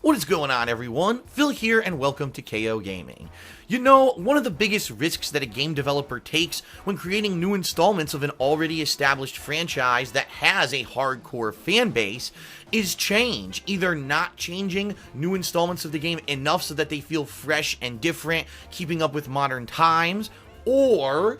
What is going on, everyone? Phil here, and welcome to KO Gaming. You know, one of the biggest risks that a game developer takes when creating new installments of an already established franchise that has a hardcore fan base is change. Either not changing new installments of the game enough so that they feel fresh and different, keeping up with modern times, or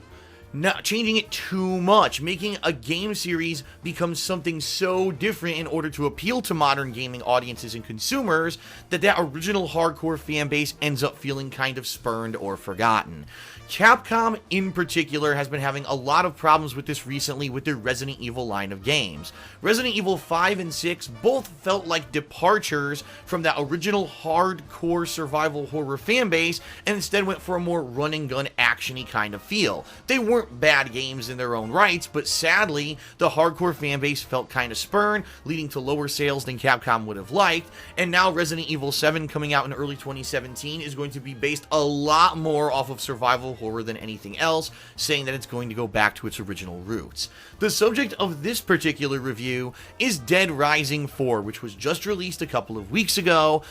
not changing it too much, making a game series become something so different in order to appeal to modern gaming audiences and consumers that original hardcore fan base ends up feeling kind of spurned or forgotten. Capcom in particular has been having a lot of problems with this recently with their Resident Evil line of games. Resident Evil 5 and 6 both felt like departures from that original hardcore survival horror fan base and instead went for a more run and gun actiony kind of feel. They weren't bad games in their own rights, but sadly the hardcore fan base felt kind of spurned, leading to lower sales than Capcom would have liked, and now Resident Evil 7 coming out in early 2017 is going to be based a lot more off of survival horror than anything else, saying that it's going to go back to its original roots. The subject of this particular review is Dead Rising 4, which was just released a couple of weeks ago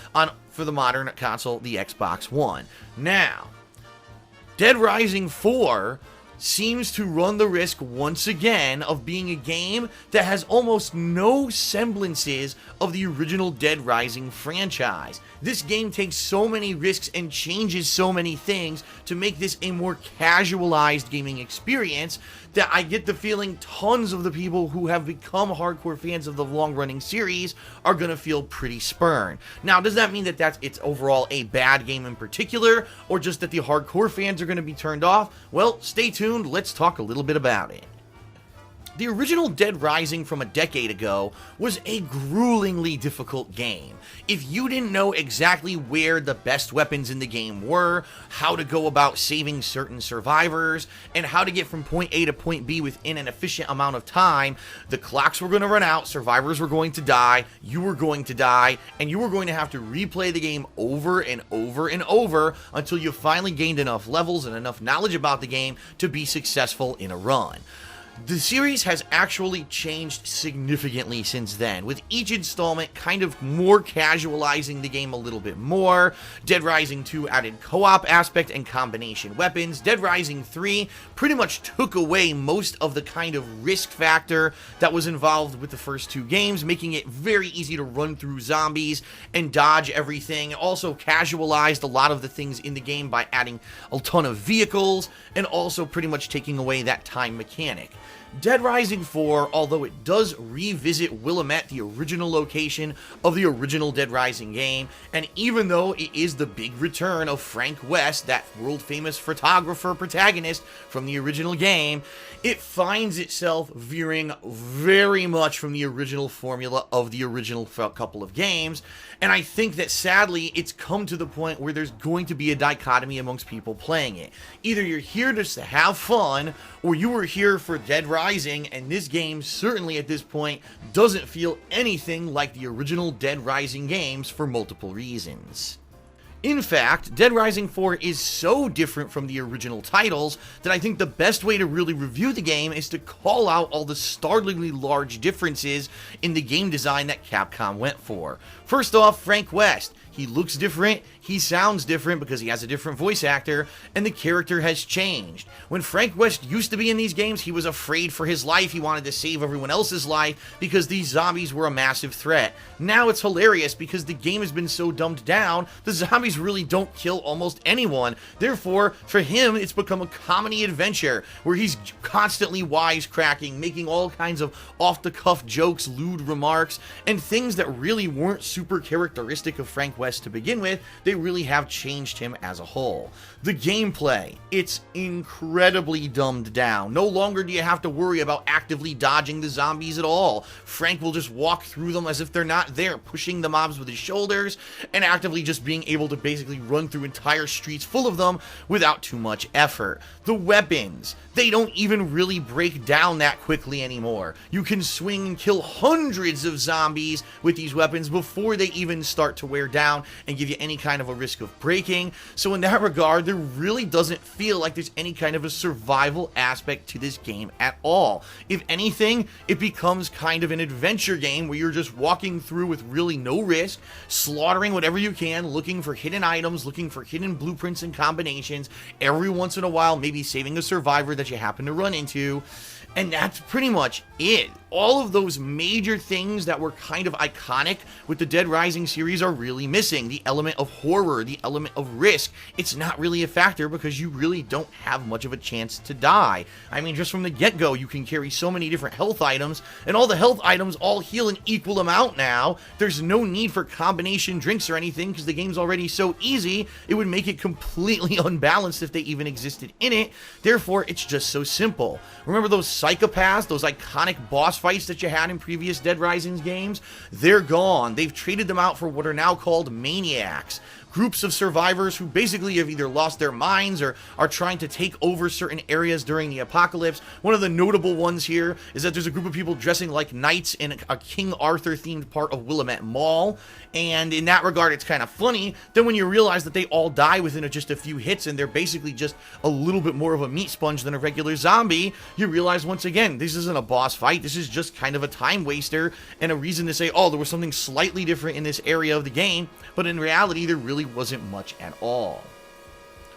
for the modern console, the Xbox One. Now, Dead Rising 4 seems to run the risk once again of being a game that has almost no semblances of the original Dead Rising franchise. This game takes so many risks and changes so many things to make this a more casualized gaming experience that I get the feeling tons of the people who have become hardcore fans of the long-running series are going to feel pretty spurned. Now, does that mean that it's overall a bad game in particular, or just that the hardcore fans are going to be turned off? Well, stay tuned, let's talk a little bit about it. The original Dead Rising from a decade ago was a gruelingly difficult game. If you didn't know exactly where the best weapons in the game were, how to go about saving certain survivors, and how to get from point A to point B within an efficient amount of time, the clocks were going to run out, survivors were going to die, you were going to die, and you were going to have to replay the game over and over and over until you finally gained enough levels and enough knowledge about the game to be successful in a run. The series has actually changed significantly since then, with each installment kind of more casualizing the game a little bit more. Dead Rising 2 added co-op aspect and combination weapons. Dead Rising 3 pretty much took away most of the kind of risk factor that was involved with the first two games, making it very easy to run through zombies and dodge everything. It also casualized a lot of the things in the game by adding a ton of vehicles and also pretty much taking away that time mechanic. Dead Rising 4, although it does revisit Willamette, the original location of the original Dead Rising game, and even though it is the big return of Frank West, that world-famous photographer protagonist from the original game, it finds itself veering very much from the original formula of the original couple of games, and I think that sadly it's come to the point where there's going to be a dichotomy amongst people playing it. Either you're here just to have fun, or you were here for Dead Rising, and this game certainly at this point doesn't feel anything like the original Dead Rising games for multiple reasons. In fact, Dead Rising 4 is so different from the original titles that I think the best way to really review the game is to call out all the startlingly large differences in the game design that Capcom went for. First off, Frank West. He looks different, he sounds different because he has a different voice actor, and the character has changed. When Frank West used to be in these games, he was afraid for his life, he wanted to save everyone else's life because these zombies were a massive threat. Now it's hilarious because the game has been so dumbed down, the zombies really don't kill almost anyone. Therefore, for him, it's become a comedy adventure where he's constantly wisecracking, making all kinds of off-the-cuff jokes, lewd remarks, and things that really weren't super characteristic of Frank West to begin with. They really have changed him as a whole. The gameplay, it's incredibly dumbed down. No longer do you have to worry about actively dodging the zombies at all. Frank will just walk through them as if they're not there, pushing the mobs with his shoulders and actively just being able to basically run through entire streets full of them without too much effort. The weapons, they don't even really break down that quickly anymore. You can swing and kill hundreds of zombies with these weapons before they even start to wear down down and give you any kind of a risk of breaking. So in that regard, there really doesn't feel like there's any kind of a survival aspect to this game at all. If anything, it becomes kind of an adventure game where you're just walking through with really no risk, slaughtering whatever you can, looking for hidden items, looking for hidden blueprints and combinations, every once in a while maybe saving a survivor that you happen to run into. And that's pretty much it. All of those major things that were kind of iconic with the Dead Rising series are really missing. The element of horror, the element of risk, it's not really a factor because you really don't have much of a chance to die. I mean, just from the get-go, you can carry so many different health items, and all the health items all heal an equal amount now. There's no need for combination drinks or anything because the game's already so easy, it would make it completely unbalanced if they even existed in it. Therefore, it's just so simple. Remember those psychopaths, those iconic boss fights that you had in previous Dead Rising games? They're gone. They've traded them out for what are now called maniacs. Groups of survivors who basically have either lost their minds or are trying to take over certain areas during the apocalypse. One of the notable ones here is that there's a group of people dressing like knights in a King Arthur themed part of Willamette Mall, and in that regard it's kind of funny. Then when you realize that they all die within just a few hits and they're basically just a little bit more of a meat sponge than a regular zombie, you realize once again this isn't a boss fight, this is just kind of a time waster and a reason to say, oh, there was something slightly different in this area of the game, but in reality there really wasn't much at all.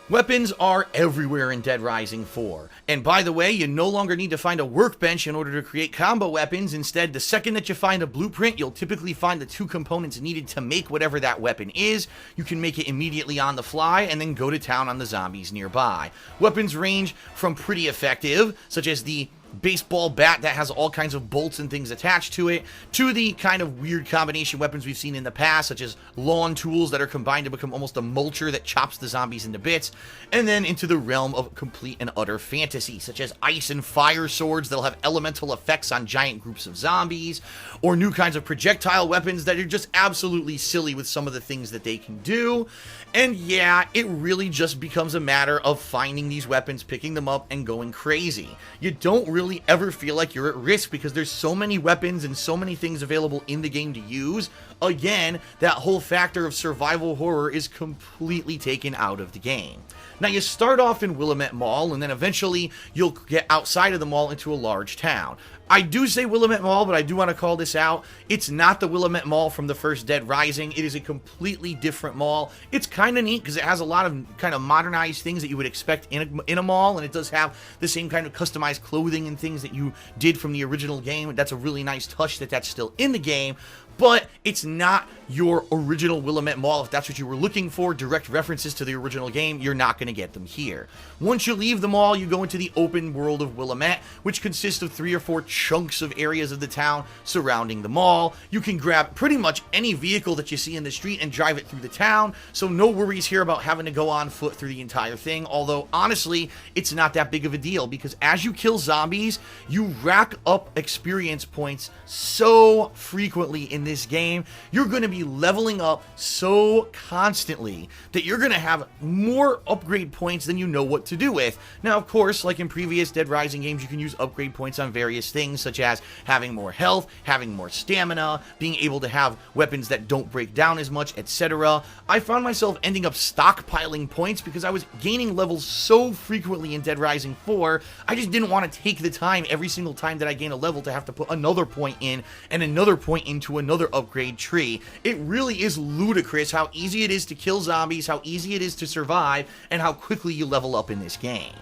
Weapons are everywhere in Dead Rising 4. And by the way, you no longer need to find a workbench in order to create combo weapons. Instead, the second that you find a blueprint, you'll typically find the 2 components needed to make whatever that weapon is. You can make it immediately on the fly and then go to town on the zombies nearby. Weapons range from pretty effective, such as the baseball bat that has all kinds of bolts and things attached to it, to the kind of weird combination weapons we've seen in the past, such as lawn tools that are combined to become almost a mulcher that chops the zombies into bits, and then into the realm of complete and utter fantasy, such as ice and fire swords that'll have elemental effects on giant groups of zombies, or new kinds of projectile weapons that are just absolutely silly with some of the things that they can do. And yeah, it really just becomes a matter of finding these weapons, picking them up, and going crazy. You don't really ever feel like you're at risk because there's so many weapons and so many things available in the game to use. Again, that whole factor of survival horror is completely taken out of the game. Now, you start off in Willamette Mall, and then eventually you'll get outside of the mall into a large town. I do say Willamette Mall, but I do want to call this out. It's not the Willamette Mall from the first Dead Rising. It is a completely different mall. It's kind of neat because it has a lot of kind of modernized things that you would expect in a mall, and it does have the same kind of customized clothing and things that you did from the original game. That's a really nice touch that's still in the game. But it's not your original Willamette Mall. If that's what you were looking for, direct references to the original game, you're not going to get them here. Once you leave the mall, you go into the open world of Willamette, which consists of 3 or 4 chunks of areas of the town surrounding the mall. You can grab pretty much any vehicle that you see in the street and drive it through the town, so no worries here about having to go on foot through the entire thing, although honestly, it's not that big of a deal, because as you kill zombies, you rack up experience points so frequently in this game. You're going to be leveling up so constantly that you're going to have more upgrade points than you know what to do with. Now, of course, like in previous Dead Rising games, you can use upgrade points on various things, such as having more health, having more stamina, being able to have weapons that don't break down as much, etc. I found myself ending up stockpiling points because I was gaining levels so frequently in Dead Rising 4, I just didn't want to take the time every single time that I gain a level to have to put another point in and another point into another upgrade tree. It really is ludicrous how easy it is to kill zombies, how easy it is to survive, and how quickly you level up in this game.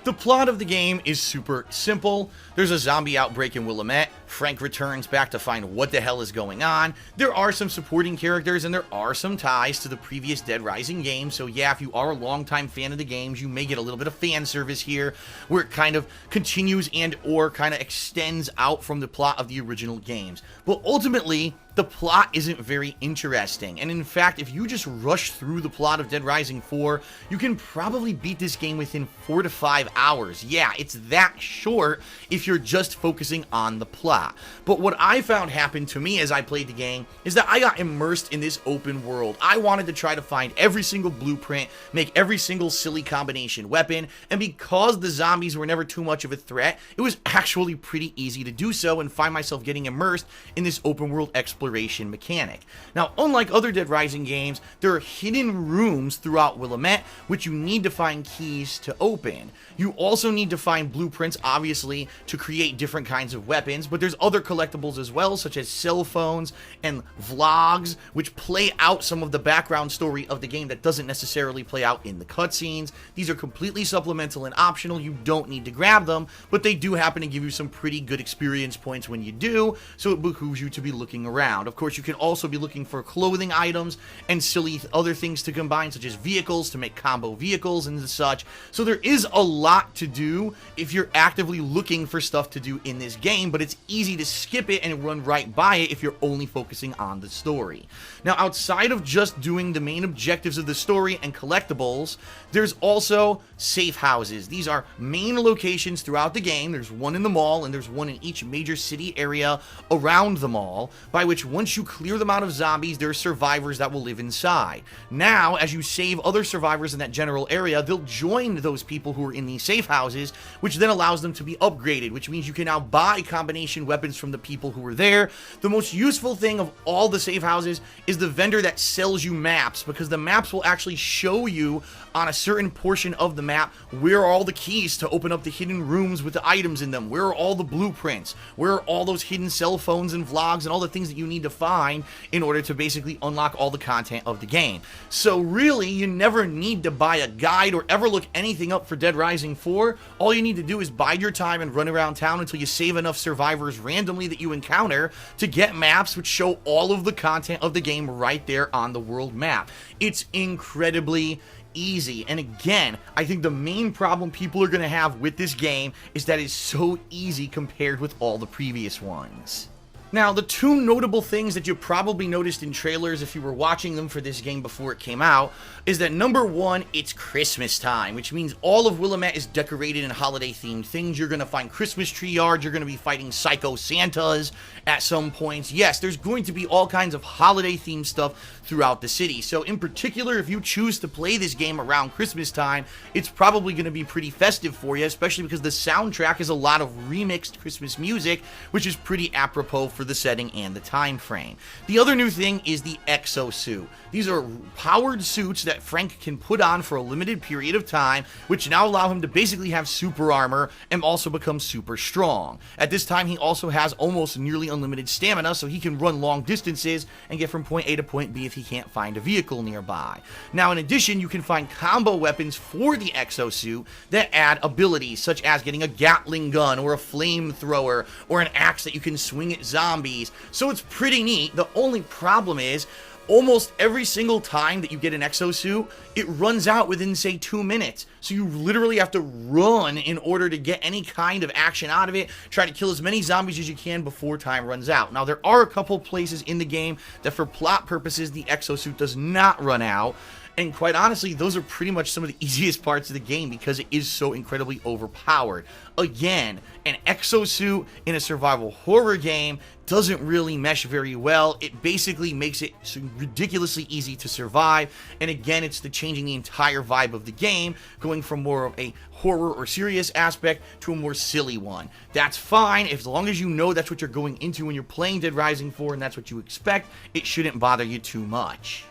The plot of the game is super simple. There's a zombie outbreak in Willamette. Frank returns back to find what the hell is going on. There are some supporting characters and there are some ties to the previous Dead Rising game, so yeah, if you are a longtime fan of the games, you may get a little bit of fan service here, where it kind of continues and or kind of extends out from the plot of the original games. But ultimately, the plot isn't very interesting, and in fact, if you just rush through the plot of Dead Rising 4, you can probably beat this game within 4 to 5 hours. Yeah, it's that short if you're just focusing on the plot. But what I found happened to me as I played the game is that I got immersed in this open world. I wanted to try to find every single blueprint, make every single silly combination weapon, and because the zombies were never too much of a threat, it was actually pretty easy to do so and find myself getting immersed in this open world exploration exploration mechanic. Now, unlike other Dead Rising games, there are hidden rooms throughout Willamette, which you need to find keys to open. You also need to find blueprints, obviously, to create different kinds of weapons, but there's other collectibles as well, such as cell phones and vlogs, which play out some of the background story of the game that doesn't necessarily play out in the cutscenes. These are completely supplemental and optional. You don't need to grab them, but they do happen to give you some pretty good experience points when you do, so it behooves you to be looking around. Of course, you can also be looking for clothing items and silly other things to combine, such as vehicles to make combo vehicles and such. So there is a lot to do if you're actively looking for stuff to do in this game, but it's easy to skip it and run right by it if you're only focusing on the story. Now, outside of just doing the main objectives of the story and collectibles, there's also safe houses. These are main locations throughout the game. There's one in the mall, and there's one in each major city area around the mall, by which once you clear them out of zombies, there are survivors that will live inside. Now, as you save other survivors in that general area, they'll join those people who are in these safe houses, which then allows them to be upgraded, which means you can now buy combination weapons from the people who are there. The most useful thing of all the safe houses is the vendor that sells you maps, because the maps will actually show you on a certain portion of the map where are all the keys to open up the hidden rooms with the items in them, where are all the blueprints, where are all those hidden cell phones and vlogs and all the things that you need to find in order to basically unlock all the content of the game. So really, you never need to buy a guide or ever look anything up for Dead Rising 4. All you need to do is bide your time and run around town until you save enough survivors randomly that you encounter to get maps which show all of the content of the game right there on the world map. It's incredibly easy. And again, I think the main problem people are going to have with this game is that it's so easy compared with all the previous ones. Now, the two notable things that you probably noticed in trailers if you were watching them for this game before it came out is that number one, it's Christmas time, which means all of Willamette is decorated in holiday-themed things. You're going to find Christmas tree yards. You're going to be fighting psycho Santas at some points. Yes, there's going to be all kinds of holiday-themed stuff throughout the city. So in particular, if you choose to play this game around Christmas time, it's probably going to be pretty festive for you, especially because the soundtrack is a lot of remixed Christmas music, which is pretty apropos for the setting and the time frame. The other new thing is the Exosuit. These are powered suits that Frank can put on for a limited period of time, which now allow him to basically have super armor and also become super strong. At this time, he also has almost nearly unlimited stamina, so he can run long distances and get from point A to point B if he can't find a vehicle nearby. Now, in addition, you can find combo weapons for the Exosuit that add abilities, such as getting a Gatling gun or a flamethrower or an axe that you can swing at zombies. So it's pretty neat. The only problem is, almost every single time that you get an Exosuit, it runs out within, say, 2 minutes. So you literally have to run in order to get any kind of action out of it, try to kill as many zombies as you can before time runs out. Now, there are a couple places in the game that for plot purposes, the Exosuit does not run out. And quite honestly, those are pretty much some of the easiest parts of the game because it is so incredibly overpowered. Again, an Exosuit in a survival horror game doesn't really mesh very well. It basically makes it ridiculously easy to survive. And again, it's changing the entire vibe of the game, going from more of a horror or serious aspect to a more silly one. That's fine, as long as you know that's what you're going into when you're playing Dead Rising 4 and that's what you expect, it shouldn't bother you too much.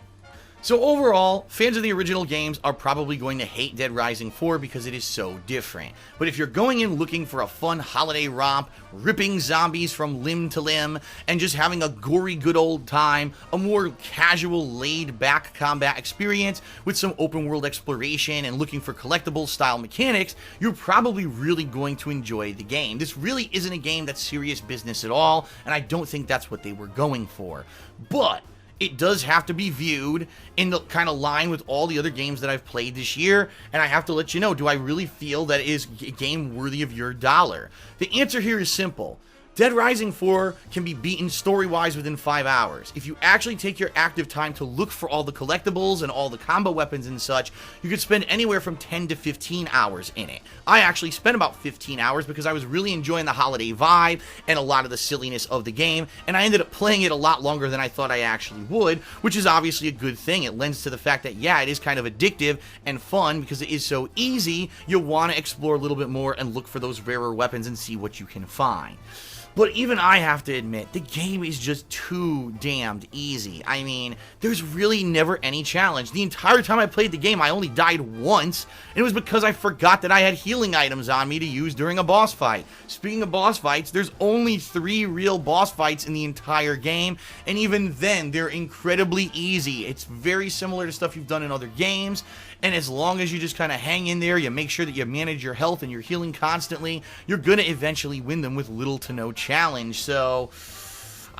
So overall, fans of the original games are probably going to hate Dead Rising 4 because it is so different. But if you're going in looking for a fun holiday romp, ripping zombies from limb to limb, and just having a gory good old time, a more casual, laid-back combat experience with some open-world exploration and looking for collectibles style mechanics, you're probably really going to enjoy the game. This really isn't a game that's serious business at all, and I don't think that's what they were going for. But it does have to be viewed in the kind of line with all the other games that I've played this year, and I have to let you know, do I really feel that it is a game worthy of your dollar? The answer here is simple. Dead Rising 4 can be beaten story-wise within 5 hours. If you actually take your active time to look for all the collectibles and all the combo weapons and such, you could spend anywhere from 10 to 15 hours in it. I actually spent about 15 hours because I was really enjoying the holiday vibe and a lot of the silliness of the game, and I ended up playing it a lot longer than I thought I actually would, which is obviously a good thing. It lends to the fact that, yeah, it is kind of addictive and fun because it is so easy, you'll want to explore a little bit more and look for those rarer weapons and see what you can find. But even I have to admit, the game is just too damned easy. I mean, there's really never any challenge. The entire time I played the game, I only died once, and it was because I forgot that I had healing items on me to use during a boss fight. Speaking of boss fights, there's only 3 real boss fights in the entire game, and even then, they're incredibly easy. It's very similar to stuff you've done in other games, and as long as you just kind of hang in there, you make sure that you manage your health and you're healing constantly, you're going to eventually win them with little to no challenge. So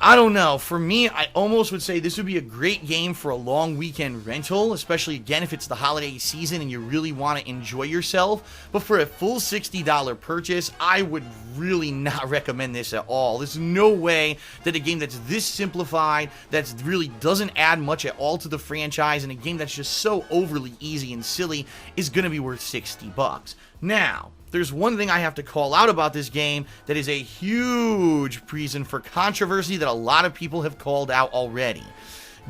I don't know. For me, I almost would say this would be a great game for a long weekend rental, especially, again, if it's the holiday season and you really want to enjoy yourself. But for a full $60 purchase, I would really not recommend this at all. There's no way that a game that's this simplified, that really doesn't add much at all to the franchise, and a game that's just so overly easy and silly is going to be worth $60. Now, there's one thing I have to call out about this game that is a huge reason for controversy that a lot of people have called out already.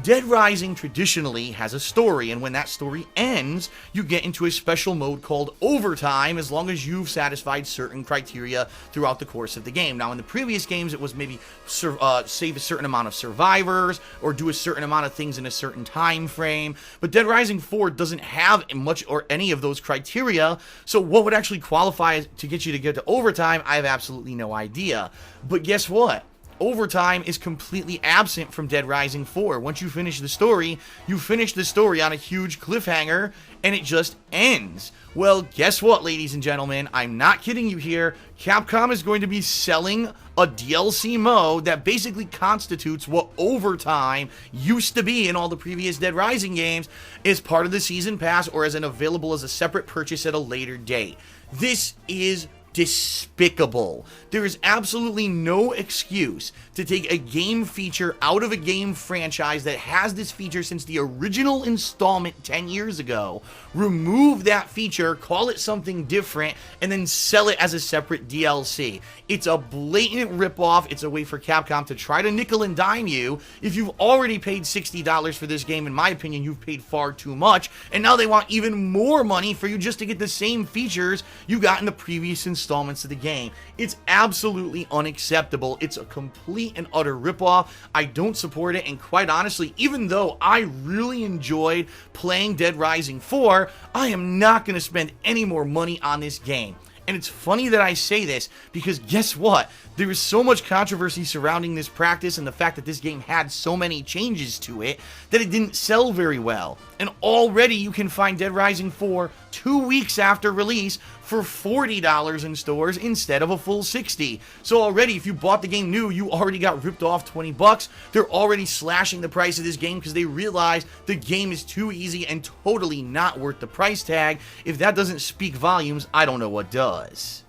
Dead Rising traditionally has a story, and when that story ends, you get into a special mode called Overtime as long as you've satisfied certain criteria throughout the course of the game. Now, in the previous games, it was maybe save a certain amount of survivors or do a certain amount of things in a certain time frame, but Dead Rising 4 doesn't have much or any of those criteria, so what would actually qualify to get you to get to Overtime, I have absolutely no idea. But guess what? Overtime is completely absent from Dead Rising 4. Once you finish the story, you finish the story on a huge cliffhanger, and it just ends. Well, guess what, ladies and gentlemen? I'm not kidding you here. Capcom is going to be selling a DLC mode that basically constitutes what Overtime used to be in all the previous Dead Rising games as part of the Season Pass or as available as a separate purchase at a later date. This is despicable. There is absolutely no excuse to take a game feature out of a game franchise that has this feature since the original installment 10 years ago, remove that feature, call it something different, and then sell it as a separate DLC. It's a blatant ripoff. It's a way for Capcom to try to nickel and dime you. If you've already paid $60 for this game, in my opinion, you've paid far too much, and now they want even more money for you just to get the same features you got in the previous installments of the game. It's absolutely unacceptable. It's a complete and utter ripoff. I don't support it, and quite honestly, even though I really enjoyed playing Dead Rising 4, I am not going to spend any more money on this game. And it's funny that I say this because guess what? There is so much controversy surrounding this practice and the fact that this game had so many changes to it that it didn't sell very well. And already you can find Dead Rising 4 2 weeks after release for $40 in stores instead of a full $60. So already, if you bought the game new, you already got ripped off $20. They're already slashing the price of this game because they realize the game is too easy and totally not worth the price tag. If that doesn't speak volumes, I don't know what does.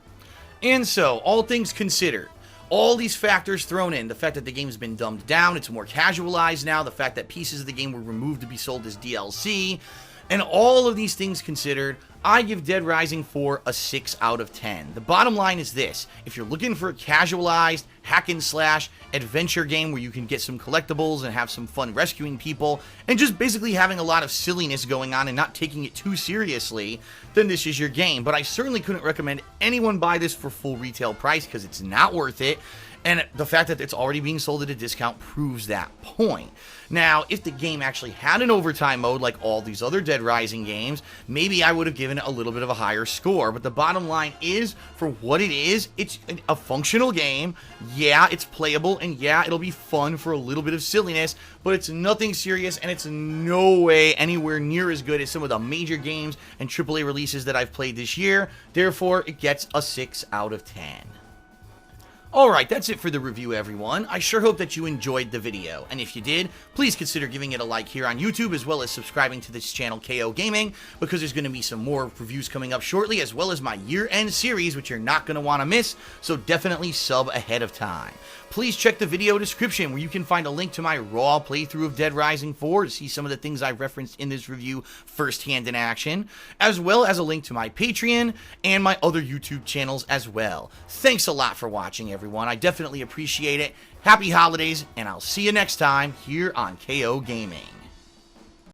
And so, all things considered, all these factors thrown in, the fact that the game has been dumbed down, it's more casualized now, the fact that pieces of the game were removed to be sold as DLC, and all of these things considered, I give Dead Rising 4 a 6 out of 10. The bottom line is this: if you're looking for a casualized, hack-and-slash adventure game where you can get some collectibles and have some fun rescuing people, and just basically having a lot of silliness going on and not taking it too seriously, then this is your game. But I certainly couldn't recommend anyone buy this for full retail price because it's not worth it. And the fact that it's already being sold at a discount proves that point. Now, if the game actually had an overtime mode like all these other Dead Rising games, maybe I would have given it a little bit of a higher score. But the bottom line is, for what it is, it's a functional game. Yeah, it's playable, and yeah, it'll be fun for a little bit of silliness, but it's nothing serious, and it's no way anywhere near as good as some of the major games and AAA releases that I've played this year. Therefore, it gets a 6 out of 10. Alright, that's it for the review, everyone. I sure hope that you enjoyed the video, and if you did, please consider giving it a like here on YouTube, as well as subscribing to this channel, KO Gaming, because there's going to be some more reviews coming up shortly, as well as my year-end series, which you're not going to want to miss, so definitely sub ahead of time. Please check the video description where you can find a link to my raw playthrough of Dead Rising 4 to see some of the things I referenced in this review firsthand in action, as well as a link to my Patreon and my other YouTube channels as well. Thanks a lot for watching, everyone. I definitely appreciate it. Happy holidays, and I'll see you next time here on KO Gaming.